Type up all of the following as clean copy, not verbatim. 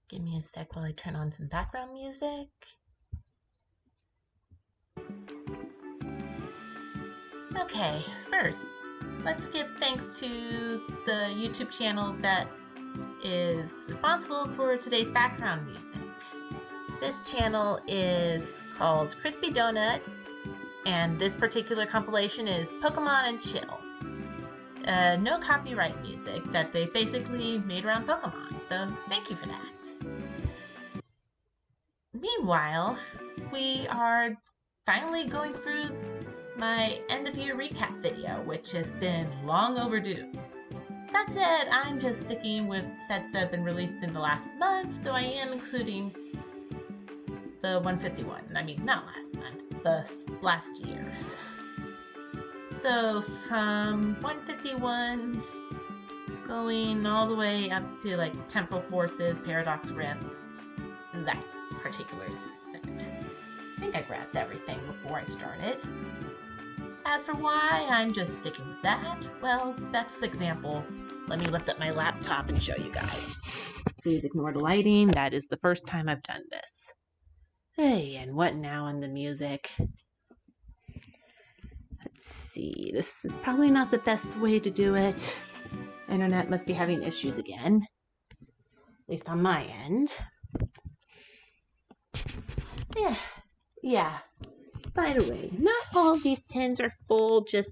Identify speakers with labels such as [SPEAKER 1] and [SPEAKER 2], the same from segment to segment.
[SPEAKER 1] Give me a sec while I turn on some background music. Okay, first, let's give thanks to the YouTube channel that is responsible for today's background music. This channel is called Crispy Donut, and this particular compilation is Pokemon and Chill. No copyright music that they basically made around Pokemon, so thank you for that. Meanwhile, we are finally going through my end of year recap video, which has been long overdue. That said, I'm just sticking with sets that have been released in the last month, though I am including the 151. I mean, not last month, the last year's. So from 151 going all the way up to like Temporal Forces, Paradox Rift, that particular set. I think I grabbed everything before I started. As for why I'm just sticking with that, well, that's the example. Let me lift up my laptop and show you guys. Please ignore the lighting. That is the first time I've done this. Hey, and what now on the music? Let's see. This is probably not the best way to do it. Internet must be having issues again. At least on my end. Yeah. By the way, not all of these tins are full, just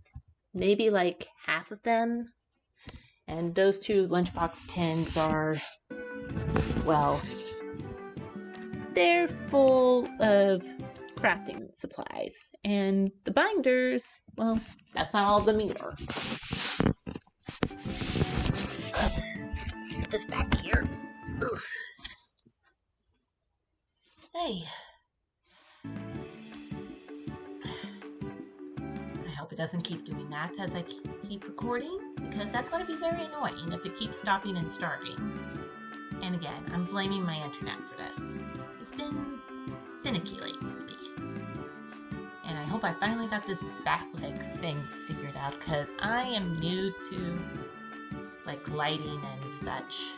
[SPEAKER 1] maybe like half of them. And those two lunchbox tins are, well, they're full of crafting supplies. And the binders, well, that's not all of them either. Put this back here. Oof. Hey. I hope it doesn't keep doing that as I keep recording, because that's going to be very annoying if it keeps stopping and starting. And again, I'm blaming my internet for this. It's been finicky lately. And I hope I finally got this backlit thing figured out, because I am new to like lighting and such.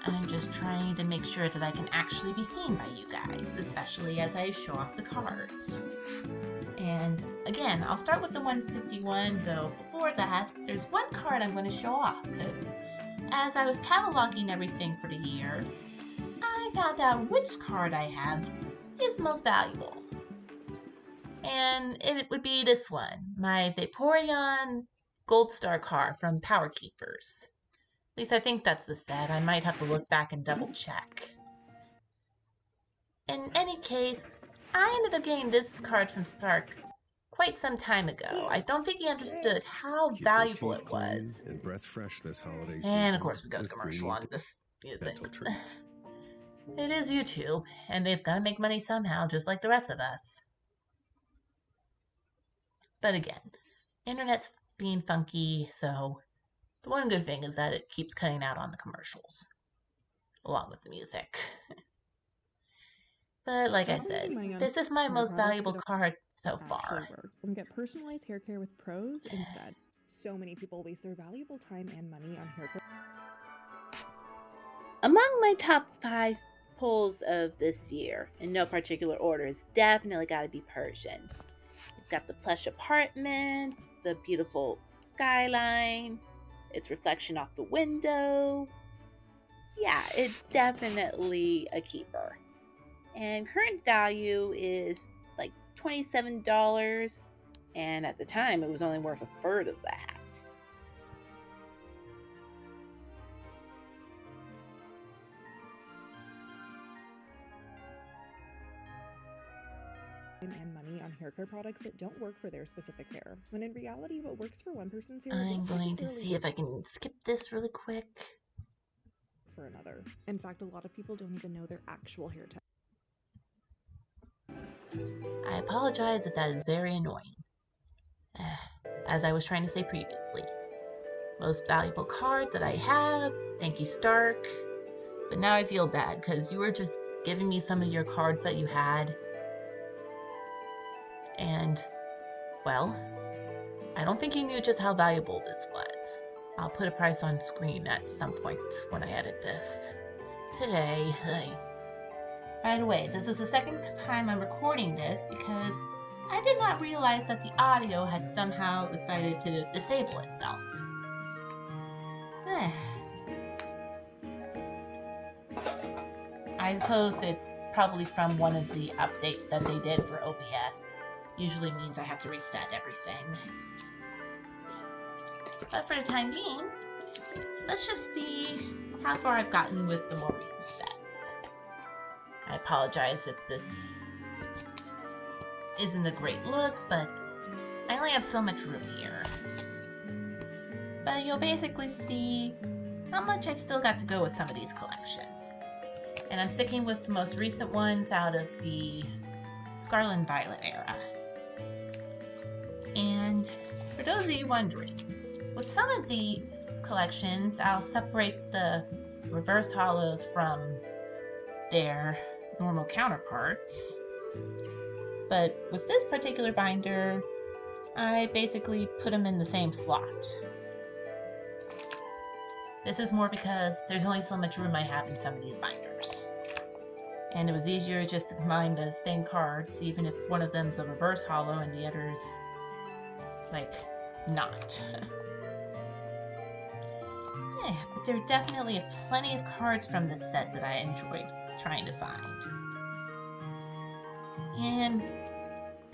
[SPEAKER 1] I'm just trying to make sure that I can actually be seen by you guys, especially as I show off the cards. And again, I'll start with the 151, though before that, there's one card I'm going to show off, because as I was cataloging everything for the year, I found out which card I have is most valuable. And it would be this one, my Vaporeon Gold Star card from Power Keepers. At least I think that's the set. I might have to look back and double check. In any case, I ended up getting this card from Stark quite some time ago. I don't think he understood how valuable it was.
[SPEAKER 2] And breath fresh this holiday
[SPEAKER 1] and of course we go commercial on this music. It is YouTube, and they've got to make money somehow, just like the rest of us. But again, internet's being funky, so the one good thing is that it keeps cutting out on the commercials, along with the music. But like I said, this is my most valuable card so far.
[SPEAKER 3] And get personalized hair care with pros instead. So many people waste their valuable time and money on hair care.
[SPEAKER 1] Among my top 5 pulls of this year, in no particular order, it's definitely got to be Persian. It's got the plush apartment, the beautiful skyline, its reflection off the window. Yeah, it's definitely a keeper. And current value is like $27, and at the time it was only worth a third of that.
[SPEAKER 3] And money on hair care products that don't work for their specific hair, when in reality what works for one person's hair
[SPEAKER 1] I'm going to see if I can skip this really quick.
[SPEAKER 3] For another. In fact, a lot of people don't even know their actual hair type.
[SPEAKER 1] I apologize if that is very annoying. As I was trying to say previously, most valuable card that I have, thank you Stark. But now I feel bad because you were just giving me some of your cards that you had. And, well, I don't think you knew just how valuable this was. I'll put a price on screen at some point when I edit this. Today, by the way, this is the second time I'm recording this because I did not realize that the audio had somehow decided to disable itself. I suppose it's probably from one of the updates that they did for OBS. Usually means I have to reset everything. But for the time being, let's just see how far I've gotten with the more recent sets. I apologize if this isn't a great look, but I only have so much room here. But you'll basically see how much I've still got to go with some of these collections. And I'm sticking with the most recent ones out of the Scarlet and Violet era. And for those of you wondering, with some of these collections, I'll separate the reverse hollows from their normal counterparts. But with this particular binder, I basically put them in the same slot. This is more because there's only so much room I have in some of these binders. And it was easier just to combine the same cards, even if one of them's a reverse hollow and the other's, like, not. Yeah, but there are definitely plenty of cards from this set that I enjoyed trying to find. And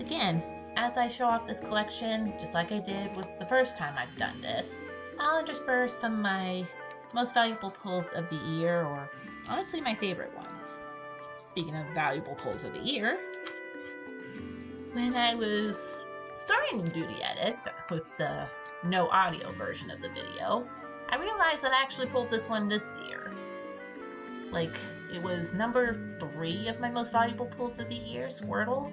[SPEAKER 1] again, as I show off this collection, just like I did with the first time I've done this, I'll intersperse some of my most valuable pulls of the year, or honestly my favorite ones. Speaking of valuable pulls of the year, when I was starting to do the edit with the no audio version of the video, I realized that I actually pulled this one this year. Like, it was number 3 of my most valuable pulls of the year, Squirtle.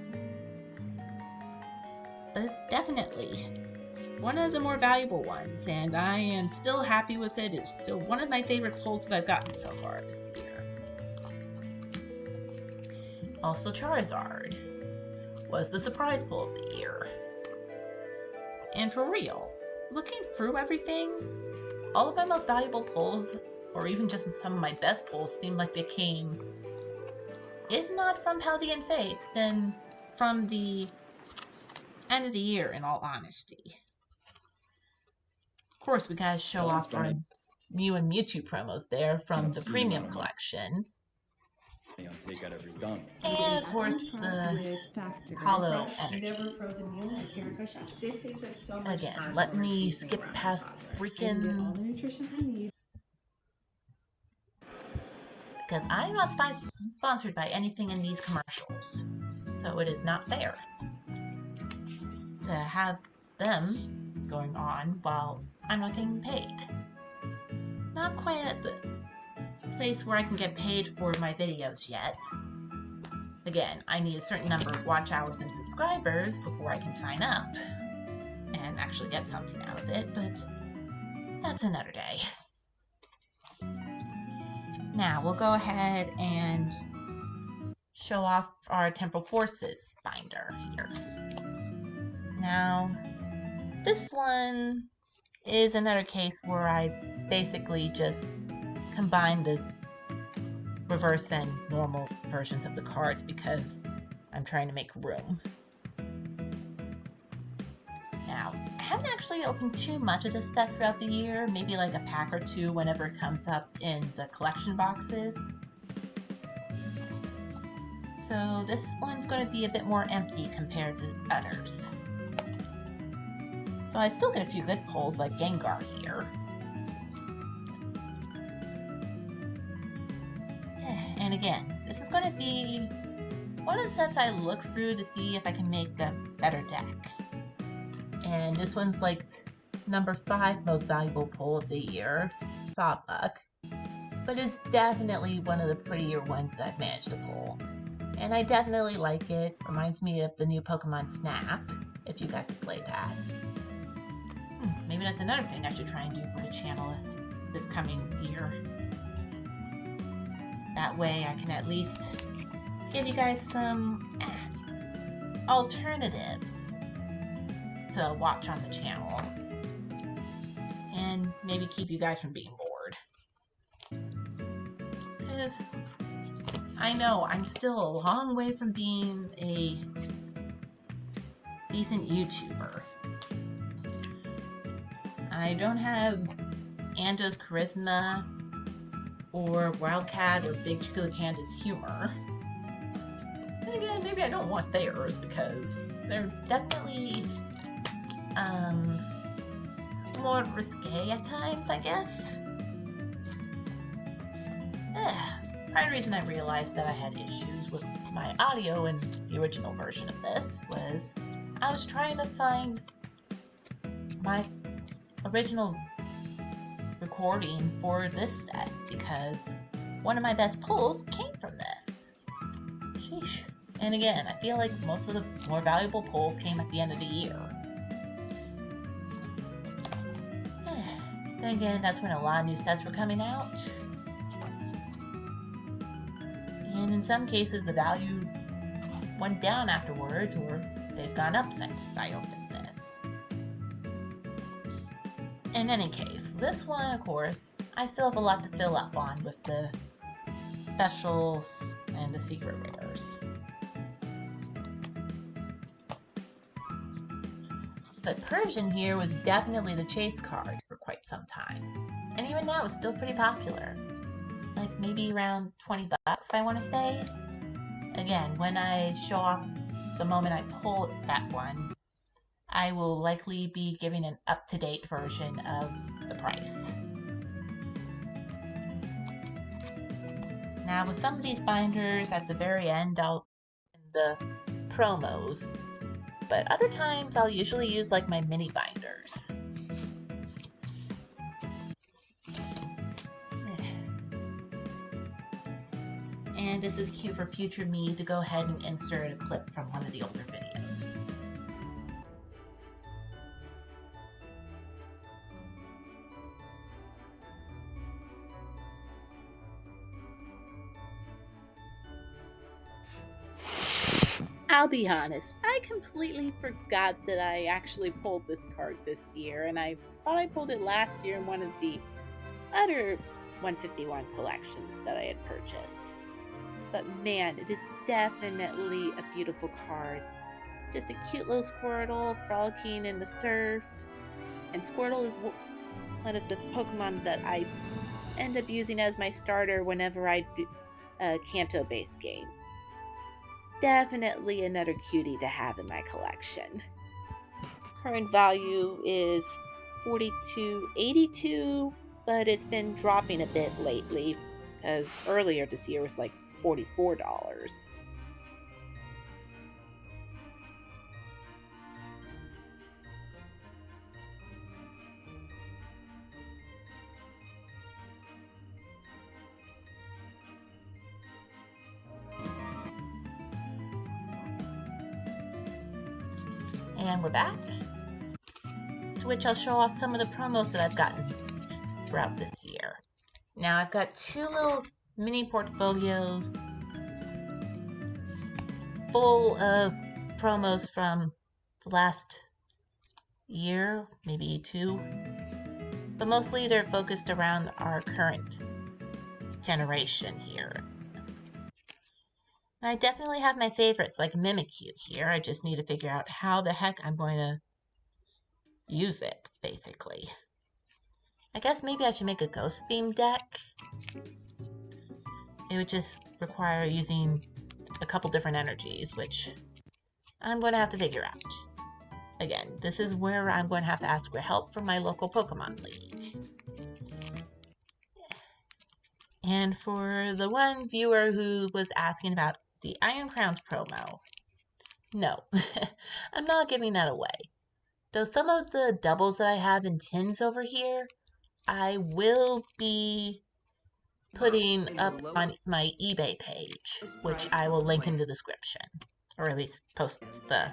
[SPEAKER 1] But definitely one of the more valuable ones, and I am still happy with it. It's still one of my favorite pulls that I've gotten so far this year. Also, Charizard was the surprise pull of the year. And for real, looking through everything, all of my most valuable pulls, or even just some of my best pulls, seem like they came, if not from Paldean Fates, then from the end of the year, in all honesty. Of course, we gotta show off our Mew and Mewtwo promos there from the premium collection. And of course, the hollow energies. Again, let me skip past freaking... Because I'm not sponsored by anything in these commercials, so it is not fair to have them going on while I'm not getting paid. Not quite at the place where I can get paid for my videos yet. Again, I need a certain number of watch hours and subscribers before I can sign up and actually get something out of it, but that's another day. Now, we'll go ahead and show off our Temporal Forces binder here. Now, this one is another case where I basically just combine the reverse and normal versions of the cards because I'm trying to make room. Now, I haven't actually opened too much of this set throughout the year, maybe like a pack or two whenever it comes up in the collection boxes. So this one's going to be a bit more empty compared to others. So I still get a few good pulls like Gengar here. And again, this is going to be one of the sets I look through to see if I can make a better deck. And this one's like number 5 most valuable pull of the year, Sawbuck. But it's definitely one of the prettier ones that I've managed to pull. And I definitely like it. Reminds me of the new Pokemon Snap, if you got to play that. Maybe that's another thing I should try and do for the channel this coming year. That way I can at least give you guys some alternatives to watch on the channel. and maybe keep you guys from being bored. Because I know I'm still a long way from being a decent YouTuber. I don't have Ando's charisma or Wildcat or Big Chickula Canda's humor. And again, maybe I don't want theirs because they're definitely more risque at times, I guess. Part of the reason I realized that I had issues with my audio in the original version of this was I was trying to find my original recording for this set because one of my best pulls came from this. Sheesh. And again, I feel like most of the more valuable pulls came at the end of the year. Then again, that's when a lot of new sets were coming out. And in some cases, the value went down afterwards, or they've gone up since I opened this. In any case, this one, of course, I still have a lot to fill up on with the specials and the secret rares. But Persian here was definitely the chase card for quite some time. And even now it's still pretty popular. Like maybe around 20 bucks, I want to say. Again, when I show off the moment I pull that one, I will likely be giving an up-to-date version of the price. Now with some of these binders at the very end, I'll the promos. But other times I'll usually use like my mini binders. And this is cute for future me to go ahead and insert a clip from one of the older videos.
[SPEAKER 2] I'll be honest, I completely forgot that I actually pulled this card this year, and I thought I pulled it last year in one of the other 151 collections that I had purchased. But man, it is definitely a beautiful card. Just a cute little Squirtle frolicking in the surf. And Squirtle is one of the Pokemon that I end up using as my starter whenever I do a Kanto-based game. Definitely another cutie to have in my collection. Current value is $42.82, but it's been dropping a bit lately because earlier this year was like $44.
[SPEAKER 1] And we're back, to which I'll show off some of the promos that I've gotten throughout this year. Now I've got two little mini portfolios full of promos from the last year, maybe two, but mostly they're focused around our current generation here. I definitely have my favorites like Mimikyu here. I just need to figure out how the heck I'm going to use it, basically. I guess maybe I should make a ghost themed deck. It would just require using a couple different energies, which I'm going to have to figure out. Again, this is where I'm going to have to ask for help from my local Pokemon League. And for the one viewer who was asking about the Iron Crowns promo, no, I'm not giving that away. Though some of the doubles that I have in tins over here, I will be putting up on my eBay page, which I will link in the description, or at least post the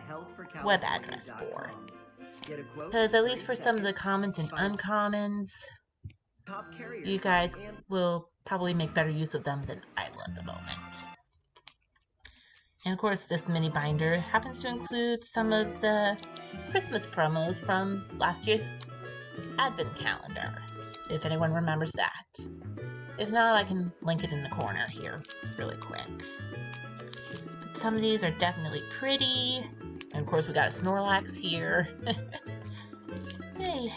[SPEAKER 1] web address for. Because at least for some of the commons and uncommons, you guys will probably make better use of them than I will at the moment. And of course, this mini binder happens to include some of the Christmas promos from last year's advent calendar, if anyone remembers that. If not, I can link it in the corner here really quick. But some of these are definitely pretty. And of course we got a Snorlax here. Hey.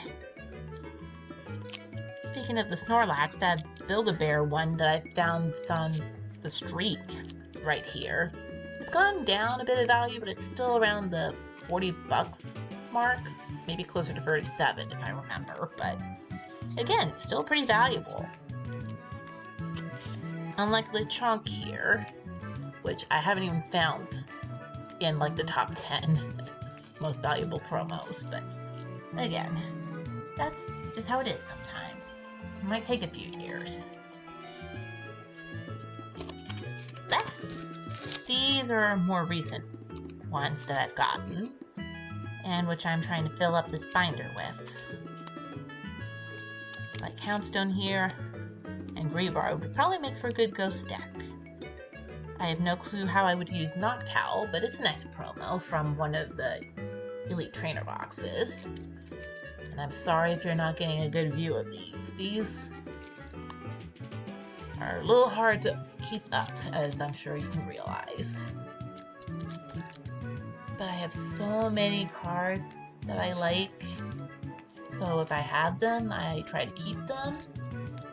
[SPEAKER 1] Speaking of the Snorlax, that Build-A-Bear one that I found on the street right here, it's gone down a bit of value, but it's still around the $40 mark, maybe closer to 37 if I remember, but again, still pretty valuable. Unlike Clipchamp here, which I haven't even found in like the top 10 most valuable promos, but again, that's just how it is sometimes. It might take a few years. But these are more recent ones that I've gotten, and which I'm trying to fill up this binder with. Like Houndstone here, and Greebar would probably make for a good ghost deck. I have no clue how I would use Noctowl, but it's a nice promo from one of the Elite Trainer boxes. And I'm sorry if you're not getting a good view of these. These are a little hard to keep up, as I'm sure you can realize. But I have so many cards that I like, so if I have them, I try to keep them.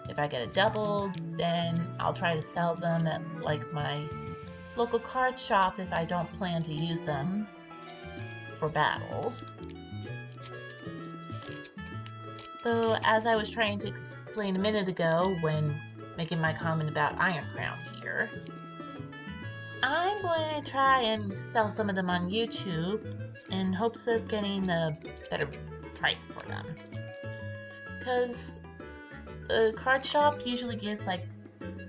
[SPEAKER 1] If I get a double, then I'll try to sell them at like my local card shop if I don't plan to use them for battles. Though, as I was trying to explain a minute ago when making my comment about Iron Crown here, I'm going to try and sell some of them on YouTube in hopes of getting a better price for them. Because the card shop usually gives like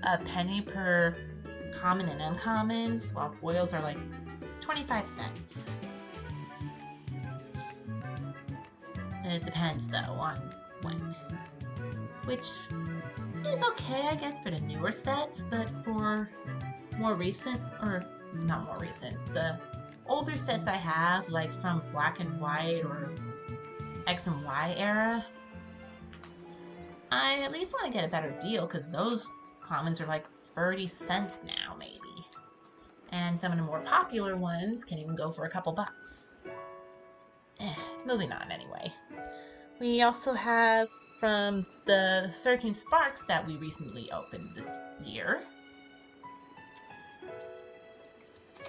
[SPEAKER 1] a penny per common and uncommons, while foils are like 25 cents. It depends though on when. Which is okay, I guess, for the newer sets, but for more recent, or not more recent, the older sets I have, like from Black and White or X and Y era, I at least want to get a better deal, because those commons are like 30 cents now, maybe. And some of the more popular ones can even go for a couple bucks. Moving on anyway. We also have from the Surging Sparks that we recently opened this year.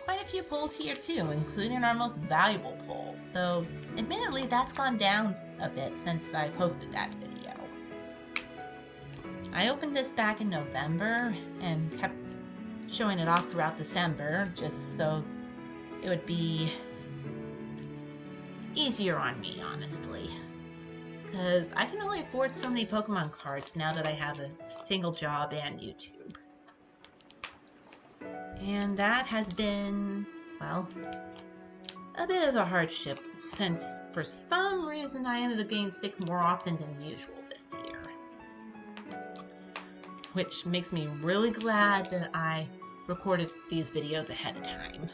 [SPEAKER 1] Quite a few pulls here too, including our most valuable pull, though admittedly that's gone down a bit since I posted that video. I opened this back in November and kept showing it off throughout December just so it would be easier on me, honestly. Because I can only afford so many Pokemon cards now that I have a single job and YouTube. And that has been, well, a bit of a hardship since for some reason I ended up getting sick more often than usual this year. Which makes me really glad that I recorded these videos ahead of time.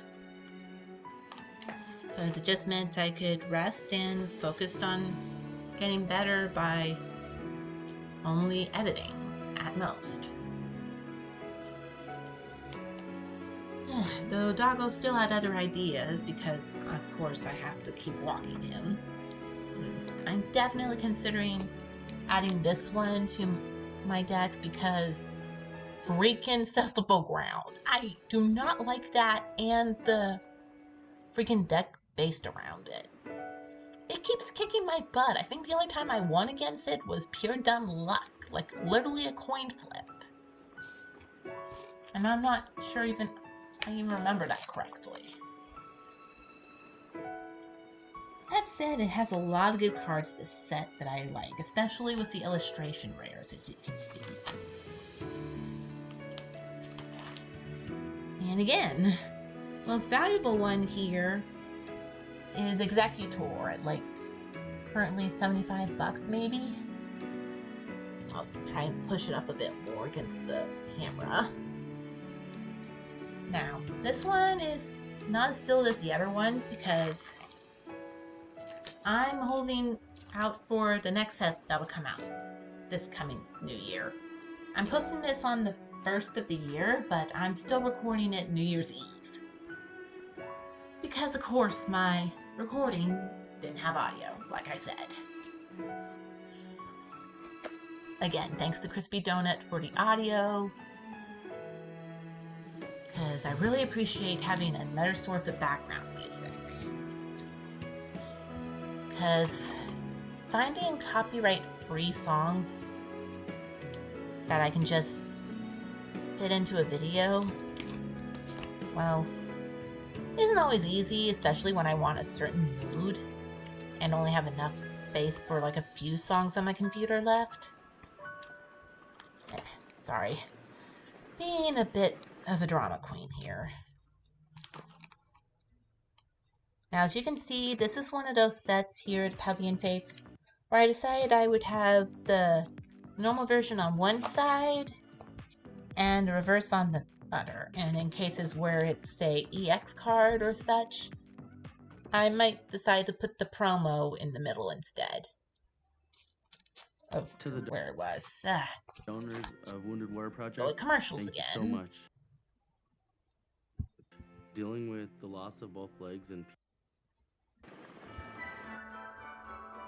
[SPEAKER 1] Because it just meant I could rest and focused on getting better by only editing at most. Though Doggo still had other ideas because, of course, I have to keep walking him. I'm definitely considering adding this one to my deck because freaking Festival Ground. I do not like that and the freaking deck based around it. It keeps kicking my butt. I think the only time I won against it was pure dumb luck. Like, literally a coin flip. And I'm not sure I even remember that correctly. That said, it has a lot of good cards this set that I like, especially with the illustration rares, as you can see. And again, most valuable one here is Executor at like currently $75 maybe. I'll try and push it up a bit more against the camera. Now, this one is not as filled as the other ones because I'm holding out for the next set that'll come out this coming new year. I'm posting this on the 1st of the year, but I'm still recording it New Year's Eve. Because, of course, my recording didn't have audio, like I said. Again, thanks to Crispy Donut for the audio, because I really appreciate having another source of background music. Because finding copyright-free songs that I can just fit into a video, well, isn't always easy, especially when I want a certain mood and only have enough space for like a few songs on my computer left. Sorry. Being a bit of a drama queen here. Now, as you can see, this is one of those sets here at Paldean Fates where I decided I would have the normal version on one side and the reverse on the other. And in cases where it's, say, EX card or such, I might decide to put the promo in the middle instead of where it was.
[SPEAKER 4] Owners of Wounded Warrior Project.
[SPEAKER 1] Go with commercials
[SPEAKER 4] Thank
[SPEAKER 1] again.
[SPEAKER 4] you so much. Dealing with the loss of both legs and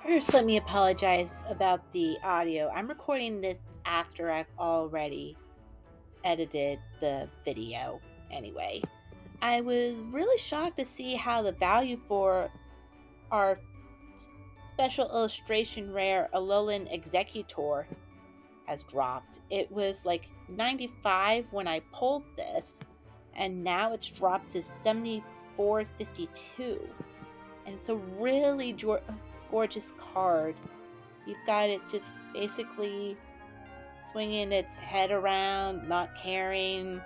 [SPEAKER 2] First, let me apologize about the audio. I'm recording this after I've already edited the video. Anyway, I was really shocked to see how the value for our special illustration rare Alolan Executor has dropped. It was like 95 when I pulled this, and now it's dropped to 74.52. And it's a really gorgeous card. You've got it just basically swinging its head around, not caring,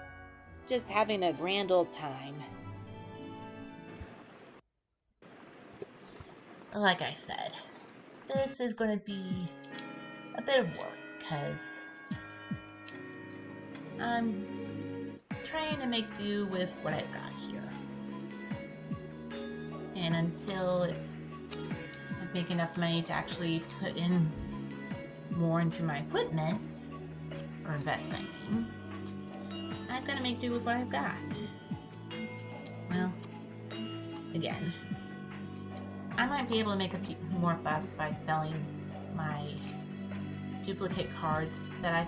[SPEAKER 2] just having a grand old time.
[SPEAKER 1] Like I said, this is going to be a bit of work because I'm trying to make do with what I've got here. And until it's I make enough money to actually put in more into my equipment, or invest, I mean, I've got to make do with what I've got. Well, again, I might be able to make a few more bucks by selling my duplicate cards that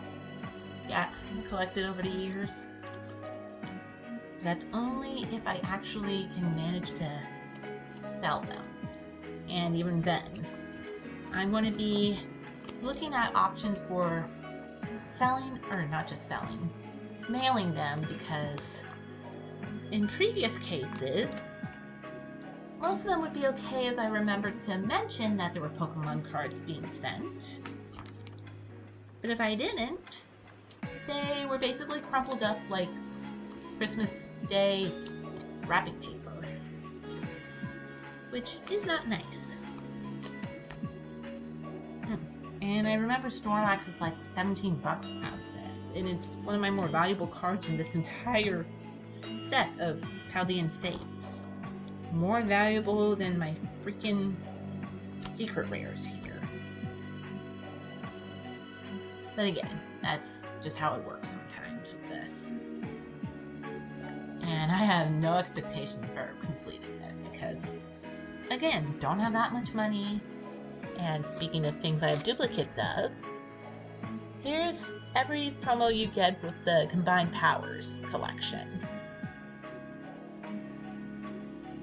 [SPEAKER 1] I've collected over the years. That's only if I actually can manage to sell them. And even then, I'm going to be looking at options for selling, or not just selling, mailing them, because in previous cases, most of them would be okay if I remembered to mention that there were Pokemon cards being sent. But if I didn't, they were basically crumpled up like Christmas Day wrapping paper, which is not nice. And I remember Snorlax is like 17 bucks out of this, and it's one of my more valuable cards in this entire set of Paldean Fates. More valuable than my freaking secret rares here. But again, that's just how it works sometimes with this. And I have no expectations for completing this because, again, don't have that much money. And speaking of things I have duplicates of, here's every promo you get with the Combined Powers collection.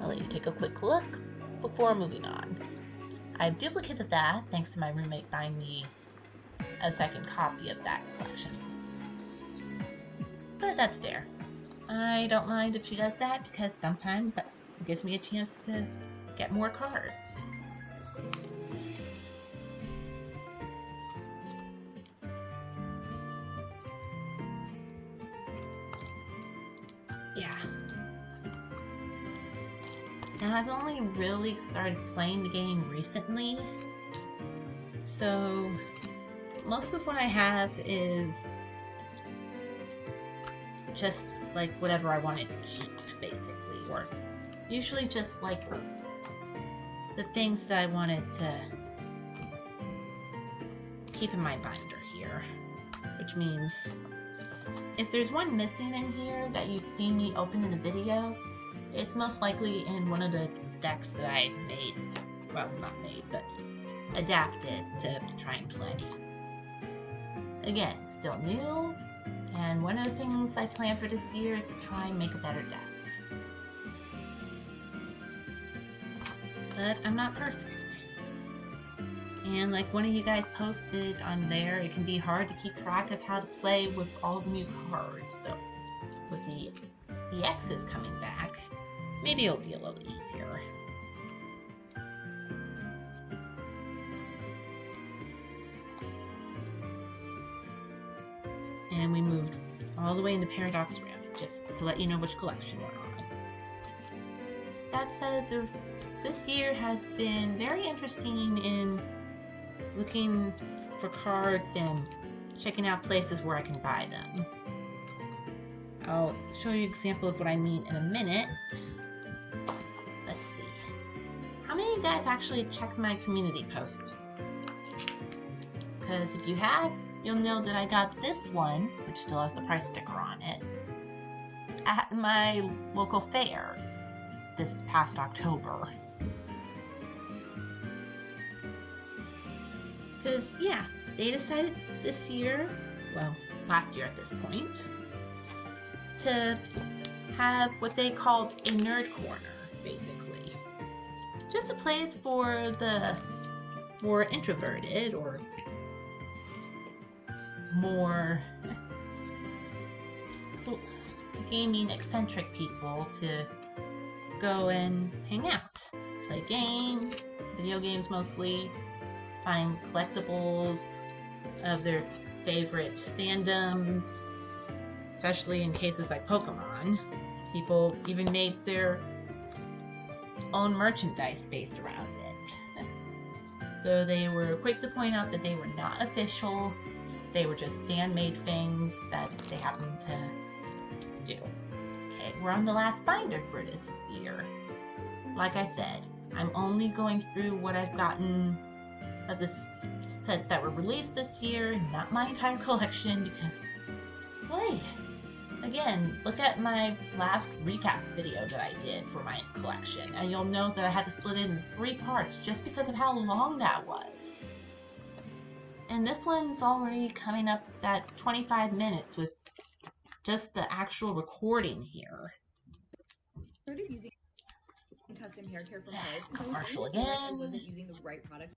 [SPEAKER 1] I'll let you take a quick look before moving on. I have duplicates of that, thanks to my roommate buying me a second copy of that collection. But that's fair. I don't mind if she does that, because sometimes that gives me a chance to get more cards. Yeah. Now, I've only really started playing the game recently, so most of what I have is just like whatever I wanted to keep, basically, or usually just like the things that I wanted to keep in my binder here, which means if there's one missing in here that you've seen me open in a video, it's most likely in one of the decks that I made, well, not made, but adapted to try and play. Again, still new, and one of the things I plan for this year is to try and make a better deck. But I'm not perfect. And like one of you guys posted on there, it can be hard to keep track of how to play with all the new cards. So with the EXs coming back, maybe it'll be a little easier. And we moved all the way into Paradox Rim, just to let you know which collection we're on. That said, this year has been very interesting in looking for cards and checking out places where I can buy them. I'll show you an example of what I mean in a minute. Let's see. How many of you guys actually check my community posts? Because if you have, you'll know that I got this one, which still has the price sticker on it, at my local fair this past October. Because, yeah, they decided this year, well, last year at this point, to have what they called a nerd corner, basically. Just a place for the more introverted or more gaming eccentric people to go and hang out, play games, video games mostly, find collectibles of their favorite fandoms, especially in cases like Pokemon. People even made their own merchandise based around it. Though they were quick to point out that they were not official, they were just fan-made things that they happened to do. Okay, we're on the last binder for this year. Like I said, I'm only going through what I've gotten of the sets that were released this year, not my entire collection, because, boy, again, look at my last recap video that I did for my collection, and you'll note that I had to split it into 3 parts just because of how long that was. And this one's already coming up at 25 minutes with just the actual recording here.
[SPEAKER 5] Started using custom hair care from Pros because
[SPEAKER 1] Commercial
[SPEAKER 5] I
[SPEAKER 1] again.
[SPEAKER 5] wasn't using the right products.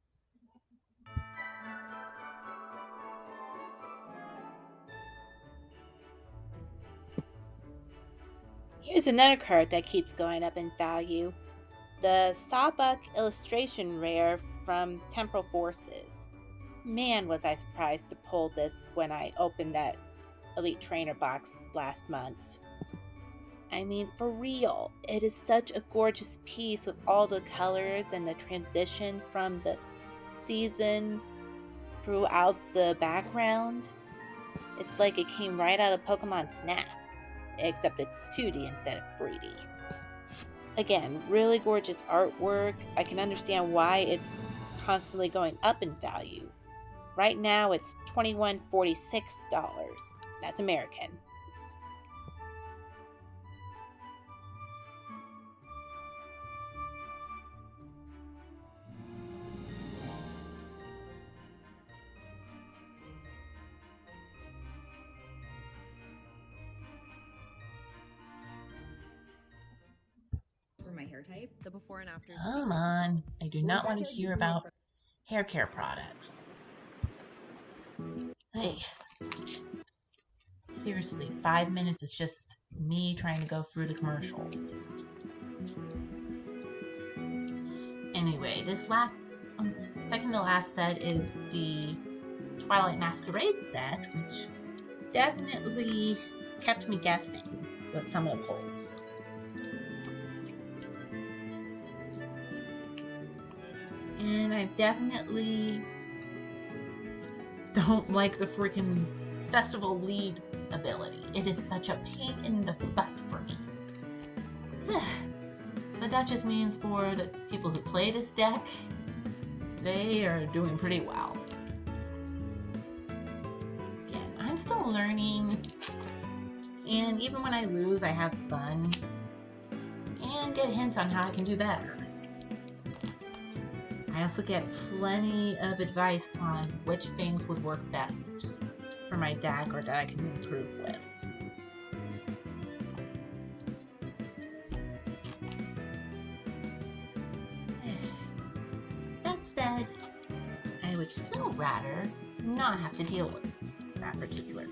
[SPEAKER 2] Here's another card that keeps going up in value. The Sawbuck illustration rare from Temporal Forces. Man, was I surprised to pull this when I opened that Elite Trainer box last month. I mean, for real, it is such a gorgeous piece with all the colors and the transition from the seasons throughout the background. It's like it came right out of Pokemon Snap, except it's 2D instead of 3D. Again, really gorgeous artwork. I can understand why it's constantly going up in value. Right now it's $21.46. That's American.
[SPEAKER 5] For my hair type, the before and after.
[SPEAKER 1] Come on, I do not want to hear about hair care products. Hey, seriously, 5 minutes is just me trying to go through the commercials. Anyway, this last, second to last set is the Twilight Masquerade set, which definitely kept me guessing with some of the polls. And I definitely don't like the freaking festival lead ability. It is such a pain in the butt for me. But that just means for the people who play this deck, they are doing pretty well. still learning, and even when I lose, I have fun and get hints on how I can do better. I also get plenty of advice on which things would work best for my dagger that I can improve with. That said, I would still rather not have to deal with that particular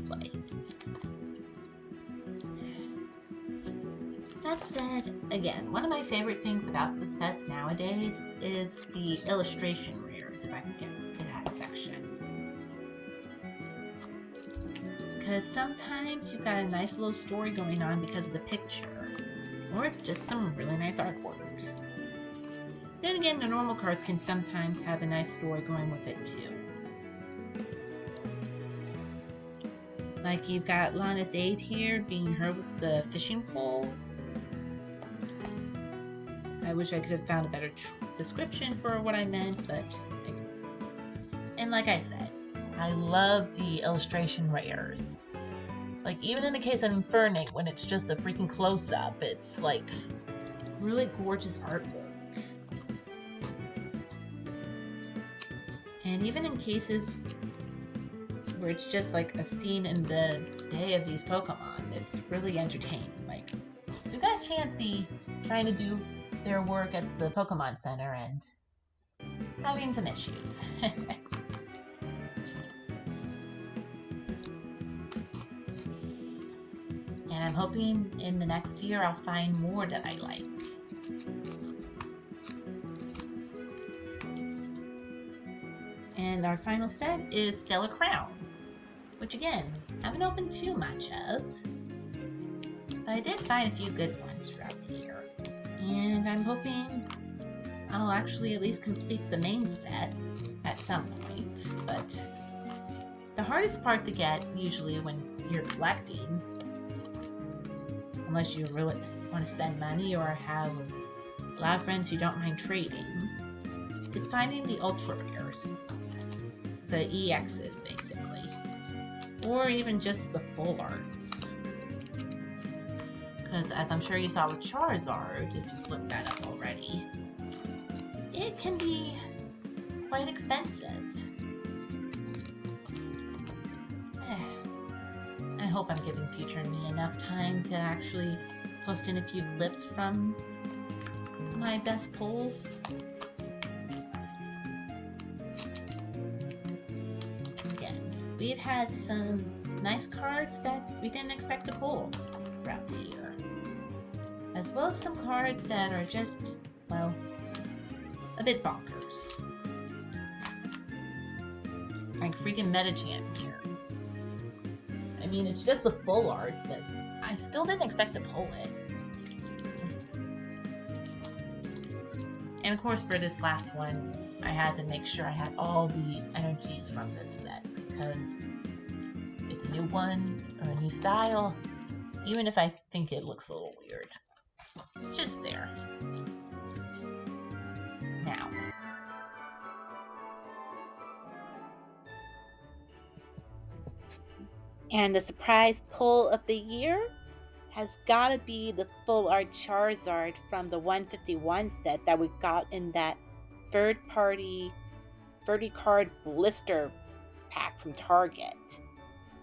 [SPEAKER 1] play. That said, again, one of my favorite things about the sets nowadays is the illustration rares, if I can get to that section. Because sometimes you've got a nice little story going on because of the picture, or just some really nice artwork. Then again, the normal cards can sometimes have a nice story going with it too. Like you've got Lana's aide here being her with the fishing pole. I wish I could have found a better description for what I meant, but... And like I said, I love the illustration rares. Like, even in the case of Infernape, when it's just a freaking close-up, it's like really gorgeous artwork. And even in cases where it's just like a scene in the day of these Pokemon, it's really entertaining. Like, we've got Chansey trying to do their work at the Pokemon Center and having some issues. And I'm hoping in the next year I'll find more that I like. And our final set is Stellar Crown, which again, I haven't opened too much of, but I did find a few good ones throughout the year. And I'm hoping I'll actually at least complete the main set at some point, but the hardest part to get usually when you're collecting, unless you really want to spend money or have a lot of friends who don't mind trading, is finding the ultra rares. The EXs, basically. Or even just the full arts. Because as I'm sure you saw with Charizard, if you've looked that up already, it can be quite expensive. I hope I'm giving future me enough time to actually post in a few clips from my best pulls. We've had some nice cards that we didn't expect to pull throughout the year. As well as some cards that are just, well, a bit bonkers. Like freaking Metachamp here. I mean, it's just a full art, but I still didn't expect to pull it. And of course for this last one, I had to make sure I had all the energies from this set. Because it's a new one, or a new style, even if I think it looks a little weird. It's just there. Now.
[SPEAKER 2] And the surprise pull of the year has gotta be the full art Charizard from the 151 set that we got in that third-party 30-card blister pack from Target.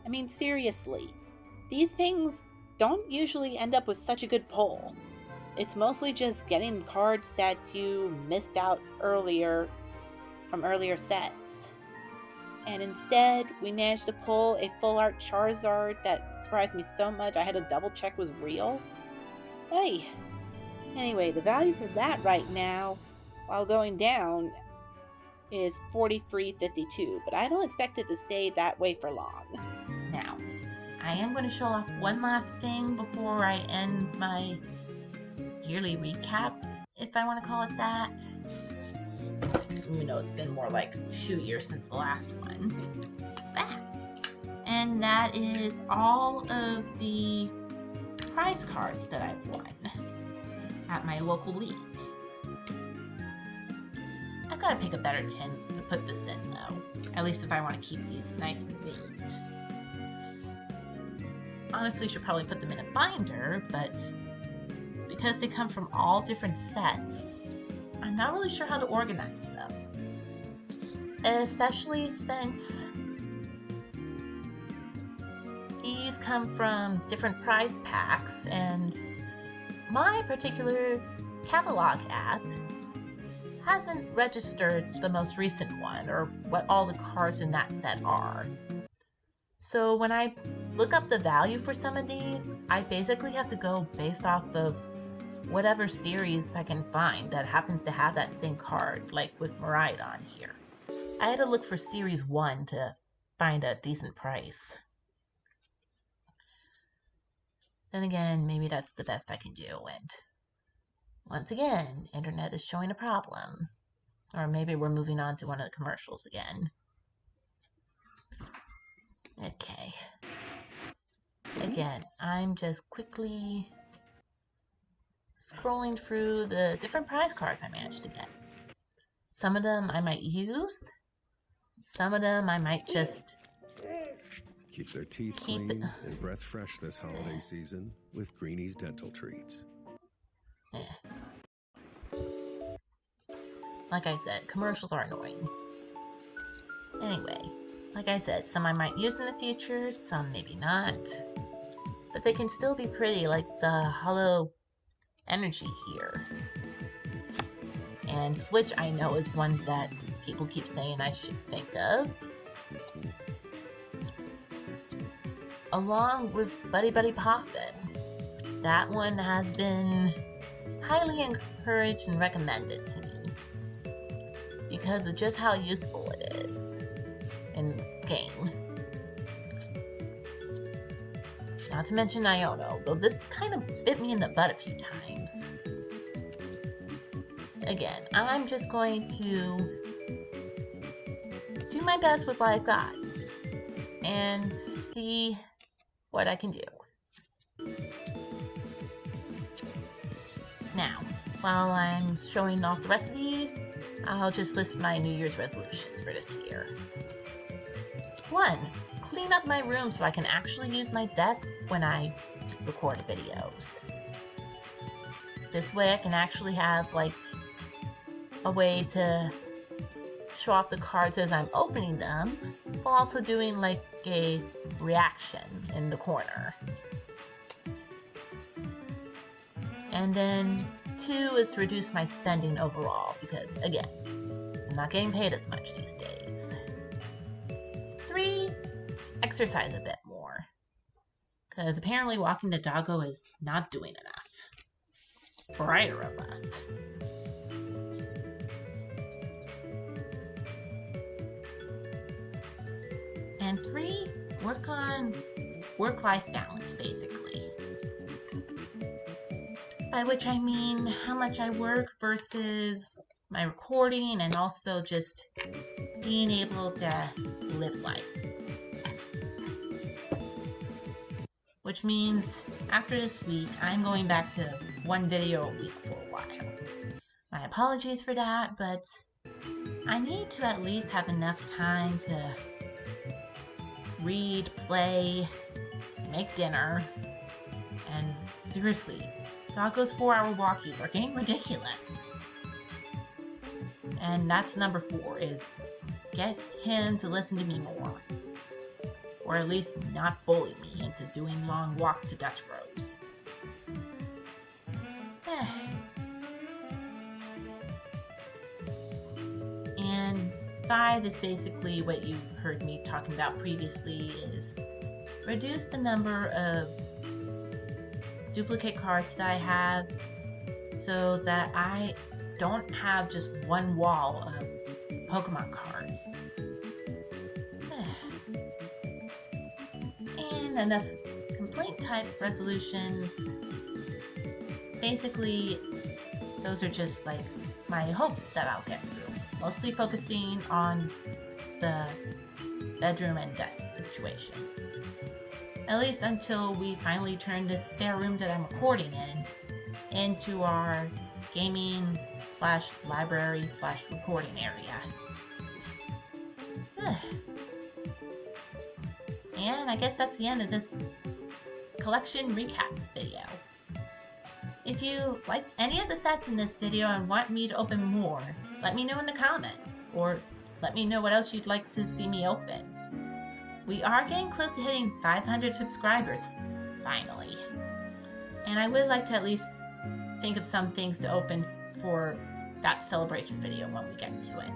[SPEAKER 2] I mean, seriously, these things don't usually end up with such a good pull. It's mostly just getting cards that you missed out earlier from earlier sets. And instead, we managed to pull a full art Charizard that surprised me so much I had to double check was real. Hey, anyway, the value for that right now, while going down, is $43.52, but I don't expect it to stay that way for long.
[SPEAKER 1] Now, I am going to show off one last thing before I end my yearly recap, if I want to call it that. Even though it's been more like 2 years since the last one. And that is all of the prize cards that I've won at my local league. A I've got to pick a better tin to put this in, though. At least if I want to keep these nice and neat. Honestly, should probably put them in a binder, but because they come from all different sets, I'm not really sure how to organize them. Especially since these come from different prize packs, and my particular catalog app hasn't registered the most recent one or what all the cards in that set are. So when I look up the value for some of these, I basically have to go based off of whatever series I can find that happens to have that same card, like with Miraidon here. I had to look for Series 1 to find a decent price. Then again, maybe that's the best I can do, and once again, internet is showing a problem. Or maybe we're moving on to one of the commercials again. Okay. Again, I'm just quickly scrolling through the different prize cards I managed to get. Some of them I might use. Some of them I might just
[SPEAKER 6] keep their teeth clean and breath fresh this holiday season with Greenie's Dental Treats.
[SPEAKER 1] Like I said, commercials are annoying. Anyway, like I said, some I might use in the future, some maybe not. But they can still be pretty, like the hollow energy here. And Switch, I know, is one that people keep saying I should think of. Along with Buddy Buddy Poffin. That one has been highly encouraged and recommended to me because of just how useful it is in game. Not to mention Iono, though this kind of bit me in the butt a few times. Again, I'm just going to do my best with what I've got and see what I can do. Now, while I'm showing off the rest of these, I'll just list my New Year's resolutions for this year. 1. Clean up my room so I can actually use my desk when I record videos. This way I can actually have, like, a way to show off the cards as I'm opening them, while also doing, like, a reaction in the corner. And then 2 is to reduce my spending overall, because, again, I'm not getting paid as much these days. 3, exercise a bit more, because apparently walking the doggo is not doing enough for either of us. And 3, work on work-life balance, basically. By which I mean how much I work versus my recording, and also just being able to live life. Which means after this week, I'm going back to 1 video a week for a while. My apologies for that, but I need to at least have enough time to read, play, make dinner, and seriously, Doggo's 4-hour walkies are getting ridiculous. And that's number 4, is get him to listen to me more. Or at least not bully me into doing long walks to Dutch Bros. And 5 is basically what you heard me talking about previously, is reduce the number of duplicate cards that I have so that I don't have just one wall of Pokemon cards. And enough complaint type resolutions. Basically, those are just like my hopes that I'll get through. Mostly focusing on the bedroom and desk situation. At least until we finally turn this spare room that I'm recording in into our gaming /library/recording area. And I guess that's the end of this collection recap video. If you liked any of the sets in this video and want me to open more, let me know in the comments, or let me know what else you'd like to see me open. We are getting close to hitting 500 subscribers, finally. And I would like to at least think of some things to open for that celebration video when we get to it.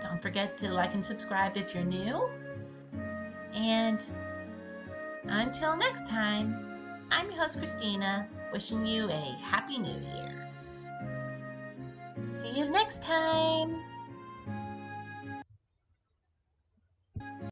[SPEAKER 1] Don't forget to like and subscribe if you're new. And until next time, I'm your host, Christina, wishing you a Happy New Year. See you next time!